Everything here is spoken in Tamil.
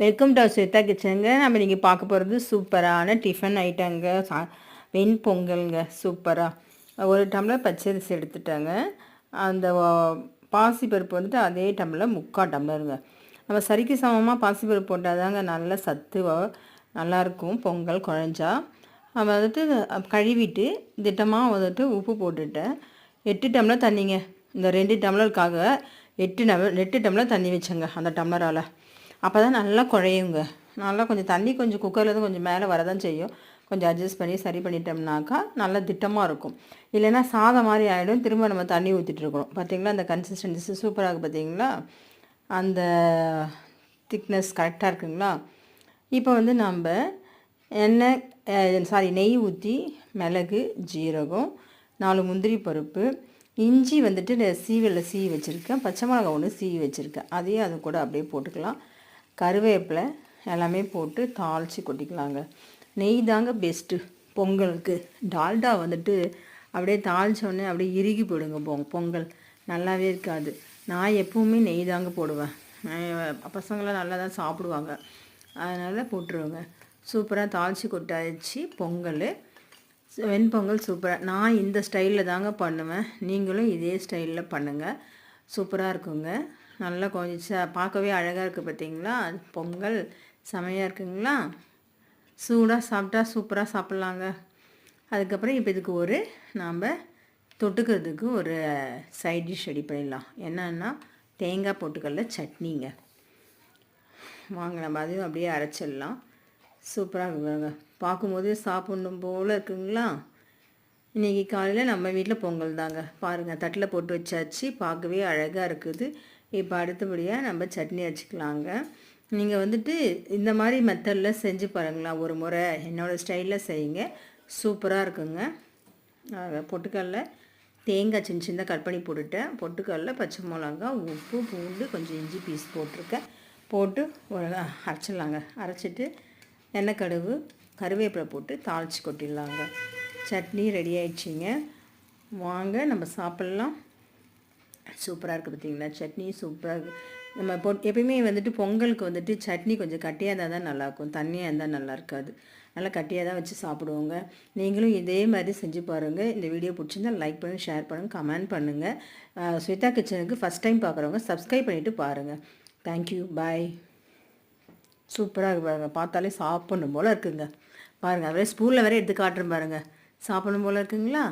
Welcome to Shweta கிச்சனுங்க. நம்ம நீங்கள் பார்க்க போகிறது சூப்பரான டிஃபன் ஐட்டங்க. வெண்பொங்கலுங்க. சூப்பராக ஒரு டம்ளர் பச்சரிசி எடுத்துட்டாங்க. அந்த பாசிப்பருப்பு வந்துட்டு அதே டம்ளர் 3/4 டம்ளருங்க. நம்ம சரிக்கு சமமாக பாசிப்பருப்பு போட்டால் தாங்க நல்ல சத்து நல்லாயிருக்கும். பொங்கல் குழஞ்சா நம்ம வந்துட்டு கழுவிட்டு திட்டமாக வந்துட்டு உப்பு போட்டுட்டேன். 8 டம்ளர் தண்ணிங்க. இந்த 2 டம்ளருக்காக 8 டம்ளர் தண்ணி வச்சேங்க அந்த டம்ளரால். அப்போ தான் நல்லா குழையுங்க. நல்லா கொஞ்சம் குக்கர்லேருந்து கொஞ்சம் மேலே வரதான் செய்யும். கொஞ்சம் அட்ஜஸ்ட் பண்ணி சரி பண்ணிட்டோம்னாக்கா நல்லா திட்டமாக இருக்கும். இல்லைன்னா சாதம் மாதிரி ஆகிடும். திரும்ப நம்ம தண்ணி ஊற்றிட்டு இருக்கணும். பார்த்திங்களா அந்த கன்சிஸ்டன்சி சூப்பராக இருக்குது. பார்த்திங்களா அந்த திக்னஸ் கரெக்டாக இருக்குங்களா? இப்போ வந்து நம்ம நெய் ஊற்றி மிளகு, ஜீரகம், 4 முந்திரி பருப்பு, இஞ்சி வந்துட்டு சீவி வச்சுருக்கேன். பச்சை மிளகா ஒன்று சீவி வச்சுருக்கேன். அதையும் அது கூட அப்படியே போட்டுக்கலாம். கருவேப்பிலை எல்லாமே போட்டு தாளித்து கொட்டிக்கலாங்க. நெய் தாங்க பெஸ்ட்டு பொங்கலுக்கு. டால்டா வந்துட்டு அப்படியே தாளித்தோடனே அப்படியே இறுகி போயிடுங்க. பொங்கல் நல்லாவே இருக்காது. நான் எப்போவுமே நெய் தாங்க போடுவேன். பசங்களாம் நல்லா தான் சாப்பிடுவாங்க. அதனால் போட்டுருவேங்க. சூப்பராக தாளித்து கொட்டாச்சு பொங்கல். வெண்பொங்கல் சூப்பராக. நான் இந்த ஸ்டைலில் தாங்க பண்ணுவேன். நீங்களும் இதே ஸ்டைலில் பண்ணுங்கள். சூப்பராக இருக்குங்க. நல்லா கொஞ்சம் பார்க்கவே அழகாக இருக்குது. பார்த்திங்களா பொங்கல் செமையாக இருக்குங்களா? சூடாக சாப்பிட்டா சூப்பராக சாப்பிட்லாங்க. அதுக்கப்புறம் இப்போ இதுக்கு நாம் தொட்டுக்கிறதுக்கு ஒரு சைட் டிஷ் ரெடி பண்ணிடலாம். என்னன்னா தேங்காய் பொட்டுக்கடலை சட்னிங்க. வாங்க நம்ம அதையும் அப்படியே அரைச்சிடலாம். சூப்பராக இருக்குங்க. பார்க்கும்போது சாப்பிட்ணும் போல் இருக்குங்களா? இன்றைக்கி காலையில் நம்ம வீட்டில் பொங்கல் தாங்க. பாருங்கள் தட்டில் போட்டு வச்சாச்சு. பார்க்கவே அழகாக இருக்குது. இப்போ அடுத்தபடியாக நம்ம சட்னி அரைச்சிக்கலாங்க. நீங்கள் வந்துட்டு இந்த மாதிரி மெத்தடில் செஞ்சு பாருங்களா ஒரு முறை. என்னோடய ஸ்டைலில் செய்யுங்க. சூப்பராக இருக்குங்க. பொட்டுக்கடலை, தேங்காய் சின்ன கட் பண்ணி போட்டுட்டேன். பொட்டுக்கடலை, பச்சை மிளகா, உப்பு, பூண்டு, கொஞ்சம் இஞ்சி பீஸ் போட்டிருக்கேன். போட்டு அரைச்சிடலாங்க. அரைச்சிட்டு எண்ணெய், கடுகு, கருவேப்பிலை போட்டு தாளித்து கொட்டிடலாங்க. சட்னி ரெடி ஆயிடுச்சிங்க. வாங்க நம்ம சாப்பிட்லாம். சூப்பராக இருக்குது. பார்த்திங்களா சட்னி சூப்பராக இருக்குது. நம்ம எப்பயுமே வந்துட்டு பொங்கலுக்கு வந்துட்டு சட்னி கொஞ்சம் கட்டியாக இருந்தால் தான் நல்லாயிருக்கும். தண்ணியாக இருந்தால் நல்லா இருக்காது. நல்லா கட்டியாக தான் வச்சு சாப்பிடுவோங்க. நீங்களும் இதே மாதிரி செஞ்சு பாருங்கள். இந்த வீடியோ பிடிச்சிருந்தால் லைக் பண்ணுங்கள், ஷேர் பண்ணுங்கள், கமெண்ட் பண்ணுங்கள். ஸ்வேதா கிச்சனுக்கு ஃபஸ்ட் டைம் பார்க்குறவங்க சப்ஸ்கிரைப் பண்ணிவிட்டு பாருங்கள். தேங்க்யூ, பாய். சூப்பராக இருக்குது பாருங்கள். பார்த்தாலே சாப்பிடணும் போல் இருக்குங்க. பாருங்கள் அப்படியே ஸ்பூனில் வேறு எடுத்து காட்டுறேன் பாருங்கள். சாப்பிடணும் போல் இருக்குங்களா?